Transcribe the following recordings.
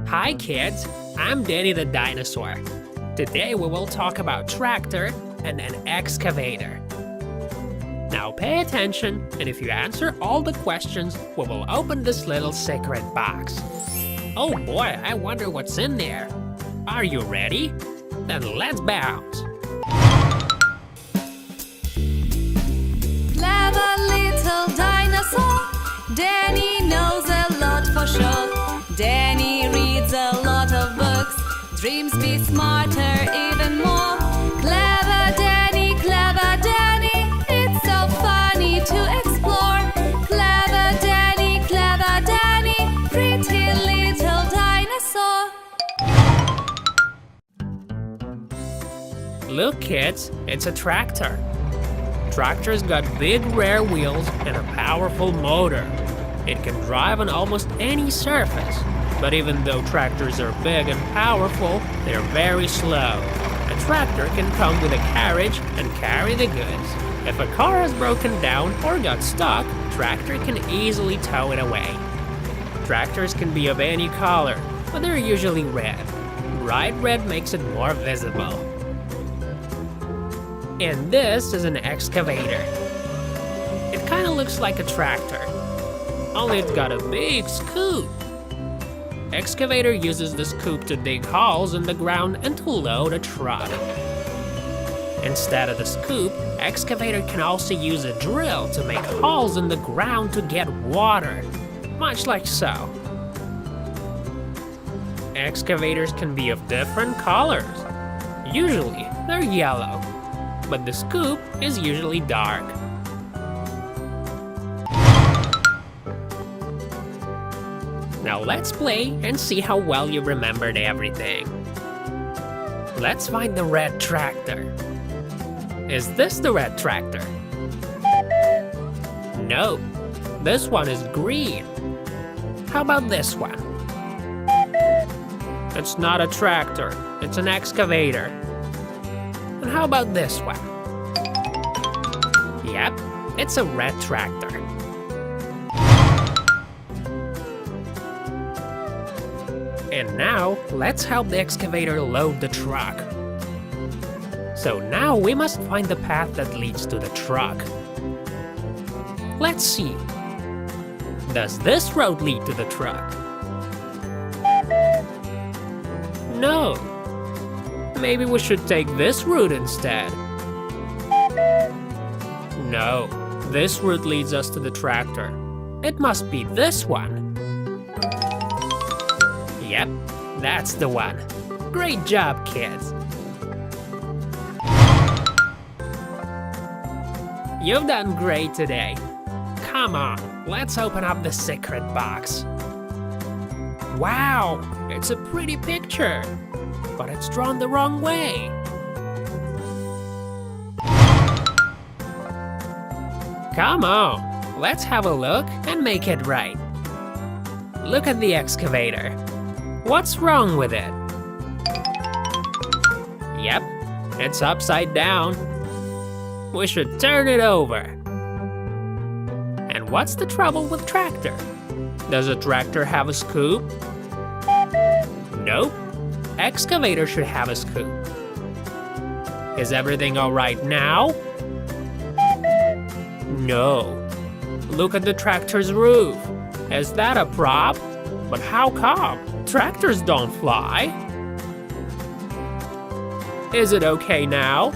Hi kids, I'm Danny the Dinosaur. Today we will talk about tractor and an excavator. Now pay attention, and if you answer all the questions, we will open this little secret box. Oh boy, I wonder what's in there. Are you ready? Then let's bounce. Clever little dinosaur, Danny knows a lot for sure. Danny reads a lot of books, dreams be smarter even more. Clever Danny, it's so funny to explore. Clever Danny, pretty little dinosaur. Look kids, it's a tractor. Tractor's got big rear wheels and a powerful motor. It can drive on almost any surface, but even though tractors are big and powerful, they're very slow. A tractor can come with a carriage and carry the goods. If a car has broken down or got stuck, tractor can easily tow it away. Tractors can be of any color, but they're usually red. Bright red makes it more visible. And this is an excavator. It kinda looks like a tractor, only it's got a big scoop. Excavator uses the scoop to dig holes in the ground and to load a truck. Instead of the scoop, excavator can also use a drill to make holes in the ground to get water, much like so. Excavators can be of different colors. Usually, they're yellow, but the scoop is usually dark. Now let's play and see how well you remembered everything. Let's find the red tractor. Is this the red tractor? No, this one is green. How about this one? It's not a tractor, it's an excavator. And how about this one? Yep, it's a red tractor. And now, let's help the excavator load the truck. So now we must find the path that leads to the truck. Let's see. Does this road lead to the truck? No. Maybe we should take this route instead. No, this route leads us to the tractor. It must be this one. Yep, that's the one. Great job, kids. You've done great today. Come on, let's open up the secret box. Wow, it's a pretty picture, but it's drawn the wrong way. Come on, let's have a look and make it right. Look at the excavator. What's wrong with it? Yep, it's upside down. We should turn it over. And what's the trouble with tractor? Does a tractor have a scoop? Nope. Excavator should have a scoop. Is everything all right now? No. Look at the tractor's roof. Is that a prop? But how come? Tractors don't fly. Is it okay now?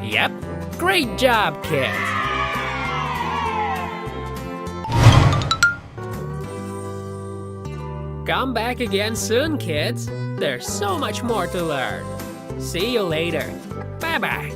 Yep. Great job, kids. Come back again soon, kids. There's so much more to learn. See you later. Bye-bye.